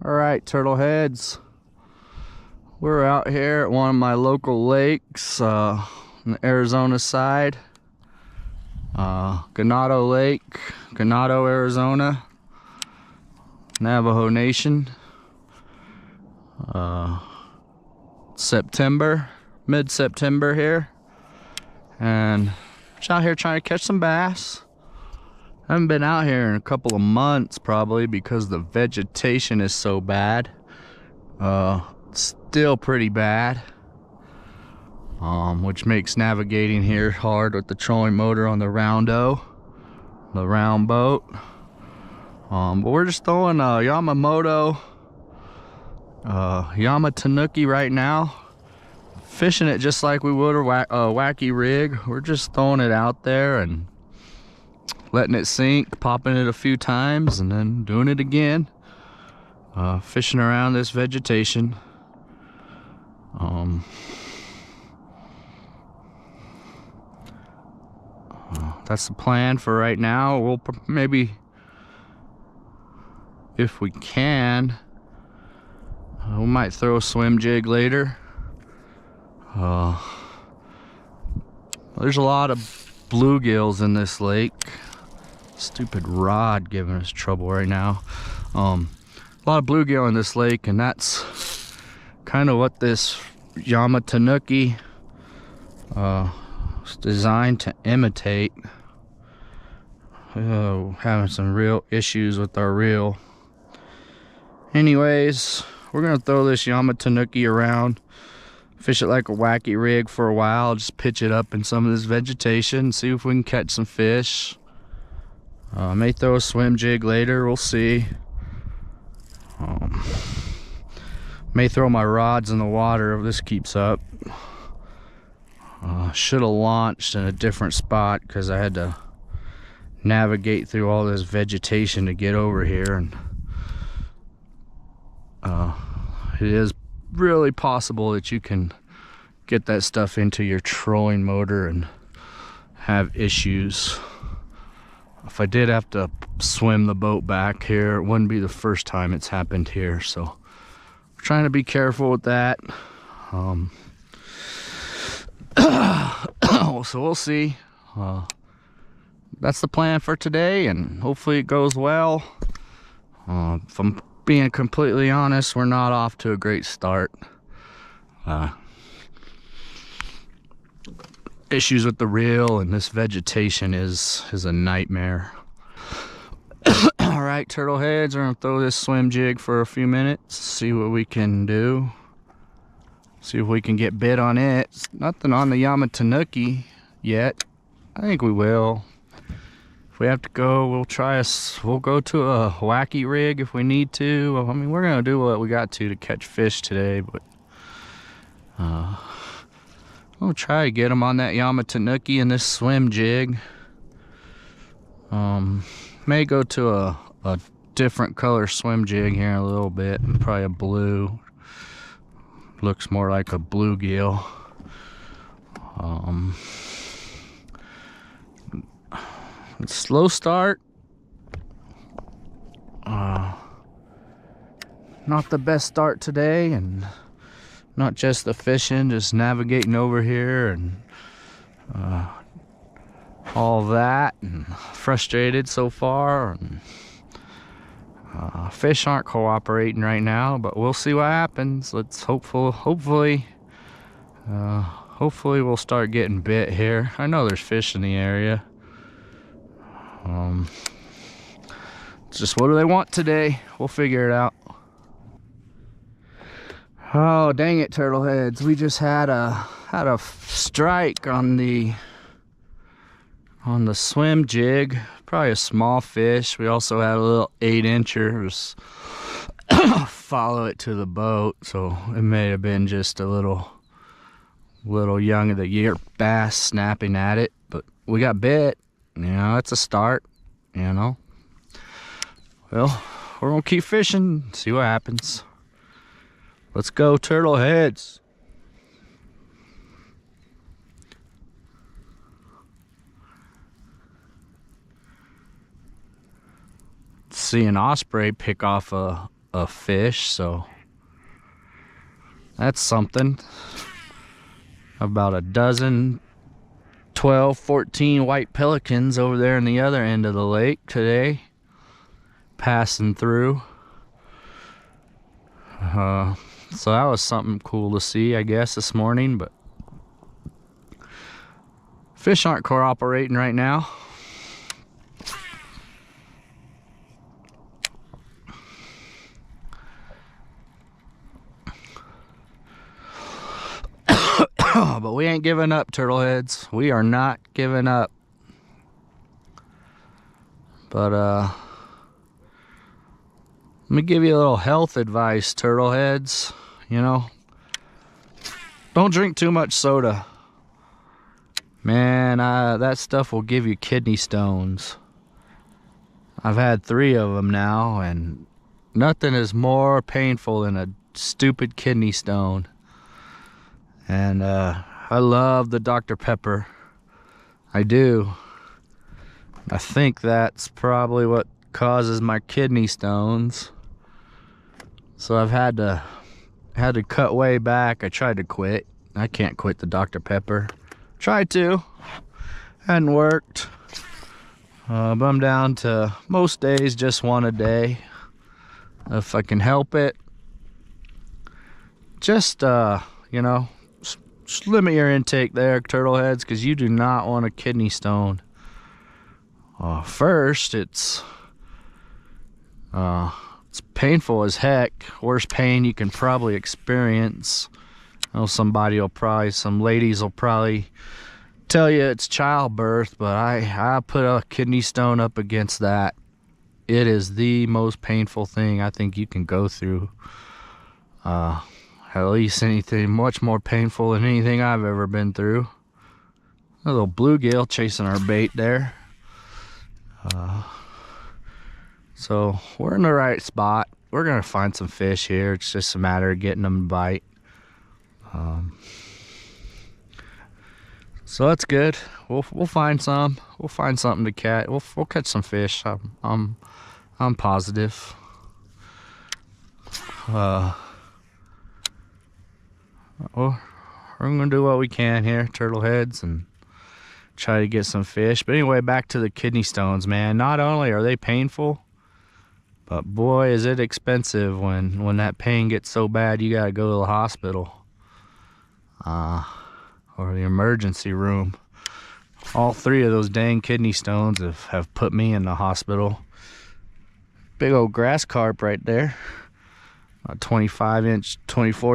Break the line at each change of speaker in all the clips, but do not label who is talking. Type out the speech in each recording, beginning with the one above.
All right, turtle heads. We're out here at one of my local lakes on the Arizona side. Ganado Lake, Ganado, Arizona, Navajo Nation. September, mid-September here. And just out here trying to catch some bass. I haven't been out here in a couple of months probably because the vegetation is so bad. Still pretty bad, which makes navigating here hard with the trolling motor on the the round boat. But we're just throwing a Yamamoto Tanuki right now, fishing it just like we would a wacky rig. We're just throwing it out there and letting it sink, popping it a few times, and then doing it again. Fishing around this vegetation. That's the plan for right now. We'll maybe, if we can, we might throw a swim jig later. There's a lot of bluegills in this lake. Stupid rod giving us trouble right now. A lot of bluegill in this lake, and that's kind of what this Yamamoto Tanuki is designed to imitate. Having some real issues with our reel. Anyways, we're gonna throw this Yamamoto Tanuki around, fish it like a wacky rig for a while, just pitch it up in some of this vegetation, see if we can catch some fish. May throw a swim jig later, we'll see. May throw my rods in the water if this keeps up. Should have launched in a different spot because I had to navigate through all this vegetation to get over here, and it is really possible that you can get that stuff into your trolling motor and have issues. If I did have to swim the boat back here, it wouldn't be the first time it's happened here, so we're trying to be careful with that. So we'll see. That's the plan for today, and hopefully it goes well. If I'm being completely honest, we're not off to a great start. Issues with the reel, and this vegetation is a nightmare. All right, turtle heads, we're gonna throw this swim jig for a few minutes, see what we can do. See if we can get bit on it. Nothing on the Yamamoto Tanuki yet. I think we will. If we have to go, we'll go to a wacky rig if we need to. I mean, we're gonna do what we got to catch fish today, but we'll try to get them on that Yamamoto Tanuki and this swim jig. May go to a different color swim jig here in a little bit, probably a blue. Looks more like a bluegill. Slow start. Not the best start today, and not just the fishing, just navigating over here and all that, and frustrated so far. And fish aren't cooperating right now, but we'll see what happens. Let's hopefully we'll start getting bit here. I know there's fish in the area. It's just, what do they want today? We'll figure it out. Oh, dang it, turtle heads. We just had a strike on the swim jig. Probably a small fish. We also had a little 8-incher. Follow it to the boat, so it may have been just a little young of the year bass snapping at it, but we got bit. You know, it's a start, you know. Well, we're gonna keep fishing, see what happens. Let's go, turtle heads. See an osprey pick off a of fish, so that's something. About a dozen, 12, 14 white pelicans over there in the other end of the lake today, passing through. So that was something cool to see, I guess, this morning, but fish aren't cooperating right now. But we ain't giving up, turtleheads. We are not giving up. But let me give you a little health advice, turtleheads. You know, don't drink too much soda. Man, that stuff will give you kidney stones. I've had 3 of them now, and nothing is more painful than a stupid kidney stone. And I love the Dr. Pepper. I do. I think that's probably what causes my kidney stones. So I've had to cut way back. I tried to quit. I can't quit the Dr. Pepper. Tried to. Hadn't worked. But I'm down to most days just 1 a day, if I can help it. Just you know, just limit your intake there, turtleheads, because you do not want a kidney stone. First, it's painful as heck. Worst pain you can probably experience. I know some ladies will probably tell you it's childbirth, but I put a kidney stone up against that. It is the most painful thing I think you can go through. At least anything much more painful than anything I've ever been through. A little bluegill chasing our bait there. So we're in the right spot. We're gonna find some fish here. It's just a matter of getting them to bite. So that's good. We'll find some. We'll find something to catch. We'll catch some fish. I'm positive. Well, we're gonna do what we can here, turtleheads, and try to get some fish. But anyway, back to the kidney stones, man. Not only are they painful, but boy, is it expensive when that pain gets so bad you gotta go to the hospital. Or the emergency room. All 3 of those dang kidney stones have put me in the hospital. Big old grass carp right there. A 24,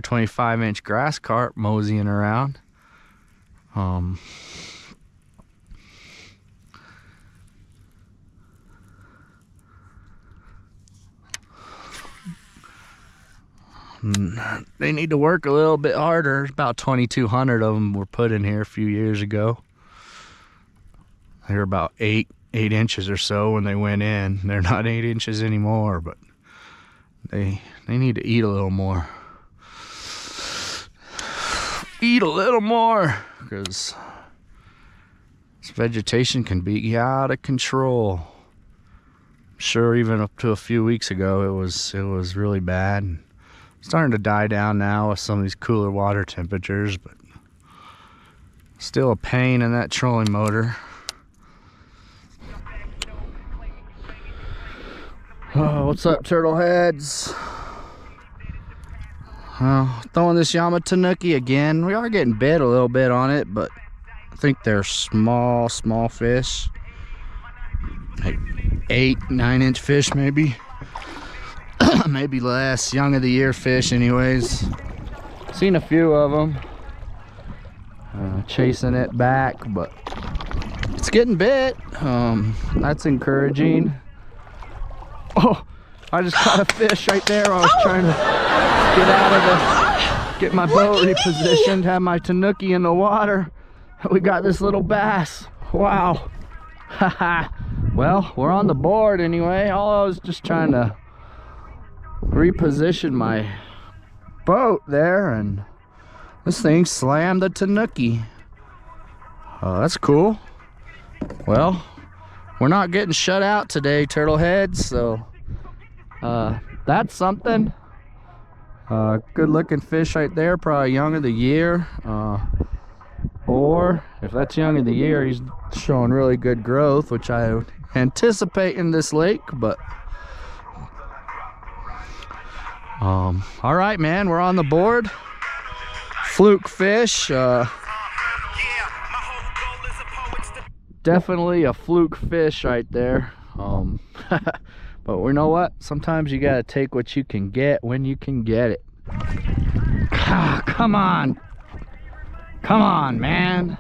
25-inch grass carp moseying around. They need to work a little bit harder. About 2,200 of them were put in here a few years ago. They were about 8 inches or so when they went in. They're not 8 inches anymore, but they need to eat a little more. Eat a little more, because this vegetation can be out of control. I'm sure even up to a few weeks ago it was really bad. Starting to die down now with some of these cooler water temperatures, but still a pain in that trolling motor. Oh, what's up, turtleheads? Throwing this Yamatanuki again. We are getting bit a little bit on it, but I think they're small fish. Like 8-9 inch fish maybe. Maybe less. Young of the year fish anyways. Seen a few of them. Chasing it back, but it's getting bit. That's encouraging. Oh, I just caught a fish right there. I was trying to get my boat repositioned, have my tanuki in the water. We got this little bass. Wow. Haha. Well, we're on the board anyway. All I was just trying to reposition my boat there, and this thing slammed the tanuki. That's cool. Well, we're not getting shut out today, turtleheads, so that's something. Good looking fish right there, probably young of the year. Or if that's young of the year, he's showing really good growth, which I anticipate in this lake. But all right, man, we're on the board. Fluke fish. Definitely a fluke fish right there. But you know what? Sometimes you gotta take what you can get when you can get it. Come on. Come on, man.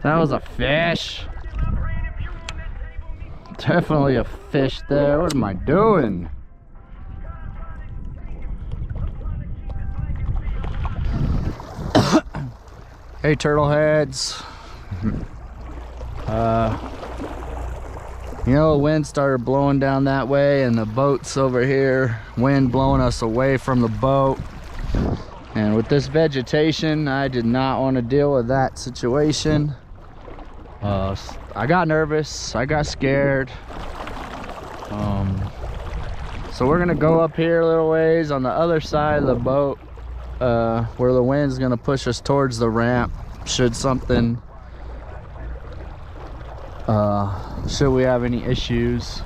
That was a fish. Definitely a fish there. What am I doing? Hey, turtle heads. You know, the wind started blowing down that way and the boat's over here. Wind blowing us away from the boat. And with this vegetation, I did not want to deal with that situation. I got nervous, I got scared. So we're gonna go up here a little ways on the other side of the boat, where the wind's gonna push us towards the ramp. Should we have any issues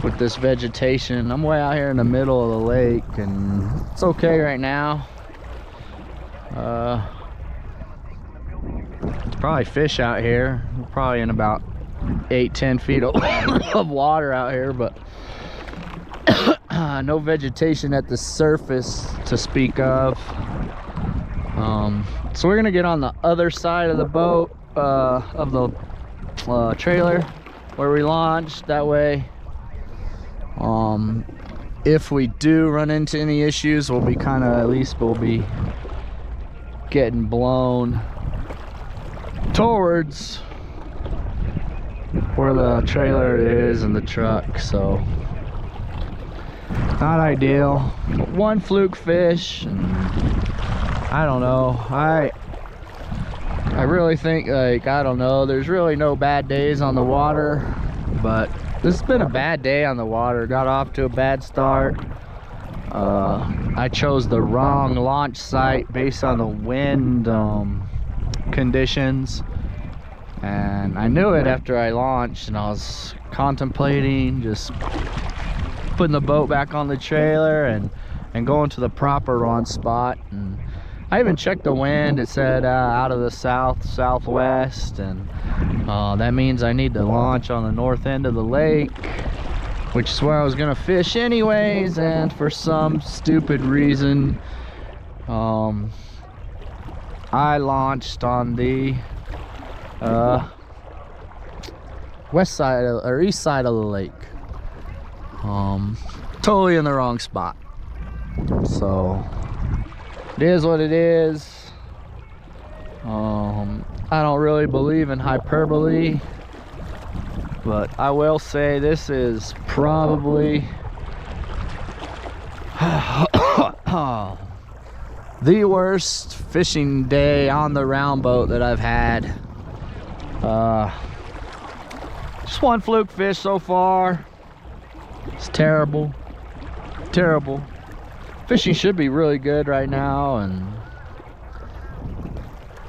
with this vegetation. I'm way out here in the middle of the lake and it's okay right now. It's probably fish out here. We're probably in about 8-10 feet of water out here, but no vegetation at the surface to speak of. So we're gonna get on the other side of the boat, of the trailer where we launched. That way, if we do run into any issues, we'll be at least we'll be getting blown towards where the trailer is and the truck. So not ideal. One fluke fish, and I don't know, I really think, like, I don't know, there's really no bad days on the water, but this has been a bad day on the water. Got off to a bad start. I chose the wrong launch site based on the wind conditions, and I knew it after I launched, and I was contemplating just putting the boat back on the trailer and going to the proper launch spot. And I even checked the wind. It said out of the southwest, and that means I need to launch on the north end of the lake, which is where I was gonna fish anyways. And for some stupid reason, I launched on the west side or east side of the lake, totally in the wrong spot. So it is what it is. I don't really believe in hyperbole, but I will say this is probably the worst fishing day on the round boat that I've had. Just one fluke fish so far. It's terrible, terrible. Fishing should be really good right now, and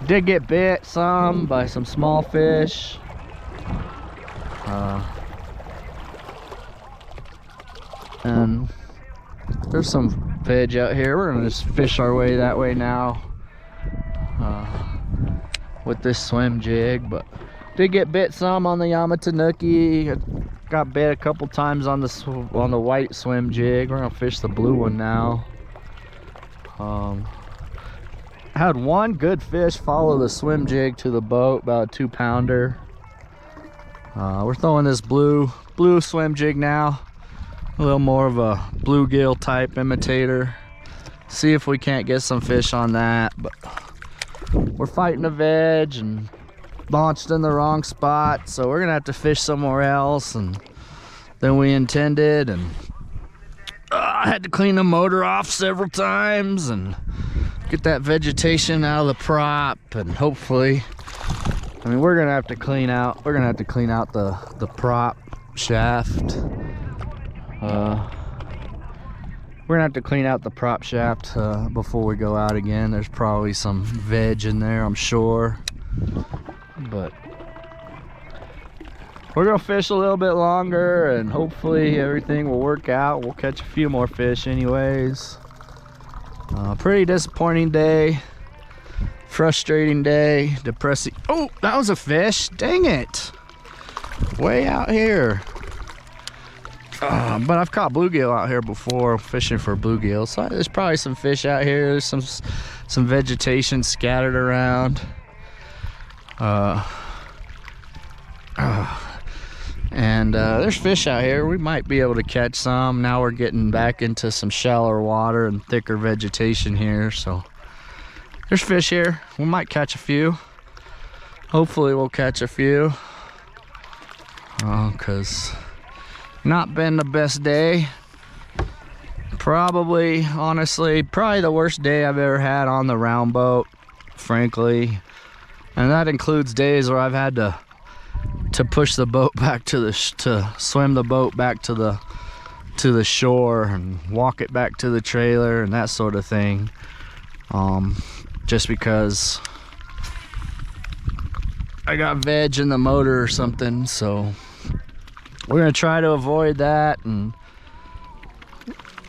did get bit some by some small fish. And there's some veg out here. We're gonna just fish our way that way now with this swim jig, but did get bit some on the Yamatanuki. Got bit a couple times on the white swim jig. We're gonna fish the blue one now. Had one good fish follow the swim jig to the boat, about a 2-pounder. We're throwing this blue swim jig now, a little more of a bluegill type imitator. See if we can't get some fish on that. But we're fighting a veg and launched in the wrong spot, so we're gonna have to fish somewhere else and than we intended. And I had to clean the motor off several times and get that vegetation out of the prop, and hopefully, I mean, we're gonna have to clean out the prop shaft. We're gonna have to clean out the prop shaft before we go out again. There's probably some veg in there, I'm sure. But we're gonna fish a little bit longer and hopefully everything will work out. We'll catch a few more fish anyways. Pretty disappointing day. Frustrating day. Depressing. Oh, that was a fish. Dang it. Way out here. But I've caught bluegill out here before, fishing for bluegill. So there's probably some fish out here. There's some vegetation scattered around. And there's fish out here. We might be able to catch some. Now we're getting back into some shallower water and thicker vegetation here. So there's fish here. We might catch a few. Hopefully we'll catch a few. Because not been the best day. Probably, honestly, probably the worst day I've ever had on the round boat, frankly. And that includes days where I've had to push the boat back to swim the boat back to the shore and walk it back to the trailer and that sort of thing. Just because I got veg in the motor or something, so we're gonna try to avoid that, and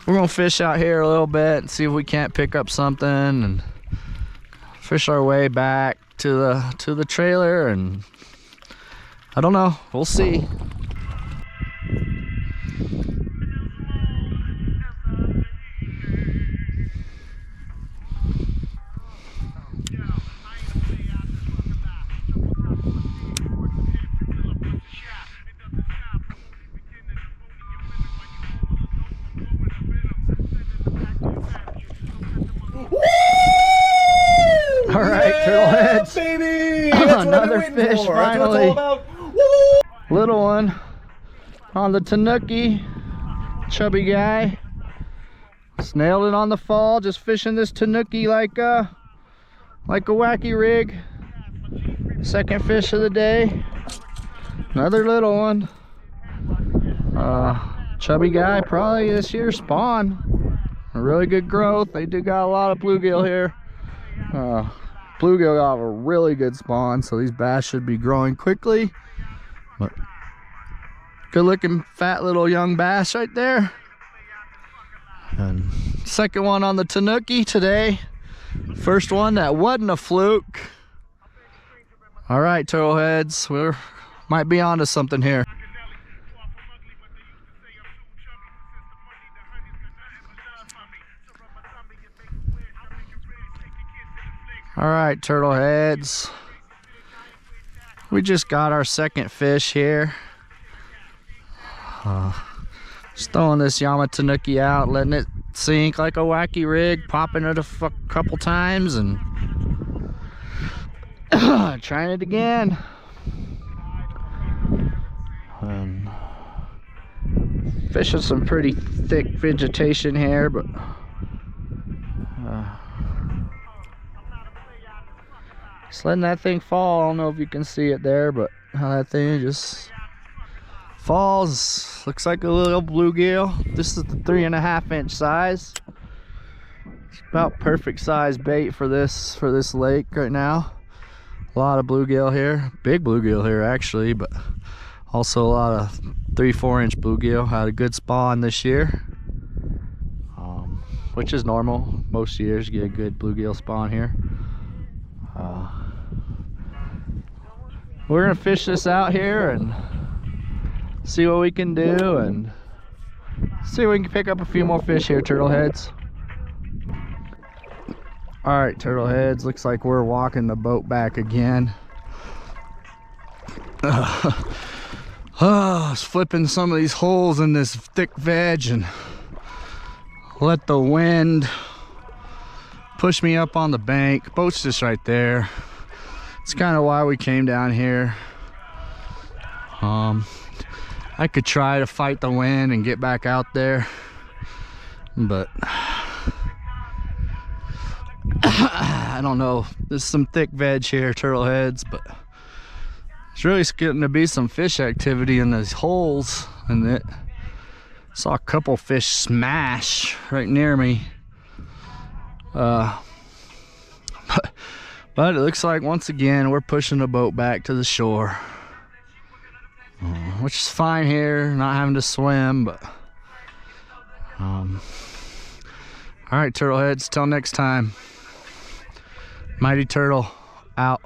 we're gonna fish out here a little bit and see if we can't pick up something and fish our way back to the trailer, and I don't know, we'll see. All right, turtleheads,
baby!
Another fish finally. Little one on the Tanuki, chubby guy. Snailed it on the fall, just fishing this Tanuki like a wacky rig. Second fish of the day. Another little one. Chubby guy, probably this year's spawn. A really good growth. They do got a lot of bluegill here. Bluegill got a really good spawn, so these bass should be growing quickly. But good looking fat little young bass right there. And second one on the Tanuki today. First one that wasn't a fluke. All right, turtleheads, we might be onto something here. All right, turtleheads, we just got our second fish here. Just throwing this Tanuki out, letting it sink like a wacky rig, popping it a couple times and trying it again. Fishing some pretty thick vegetation here, but just letting that thing fall. I don't know if you can see it there, but how that thing just falls. Looks like a little bluegill. This is the 3.5 inch size. It's about perfect size bait for this lake right now. A lot of bluegill here, big bluegill here actually, but also a lot of 3-4 inch bluegill. Had a good spawn this year, which is normal. Most years you get a good bluegill spawn here. We're gonna fish this out here and see what we can do, and see if we can pick up a few more fish here, turtleheads. All right, turtleheads, looks like we're walking the boat back again. I was flipping some of these holes in this thick veg and let the wind push me up on the bank. Boat's just right there. It's kind of why we came down here. I could try to fight the wind and get back out there, but I don't know. There's some thick veg here, turtleheads, but it's really getting to be some fish activity in these holes, and Saw a couple fish smash right near me. But it looks like once again we're pushing the boat back to the shore, which is fine here, not having to swim. But all right, turtle heads, till next time. Mighty Turtle out.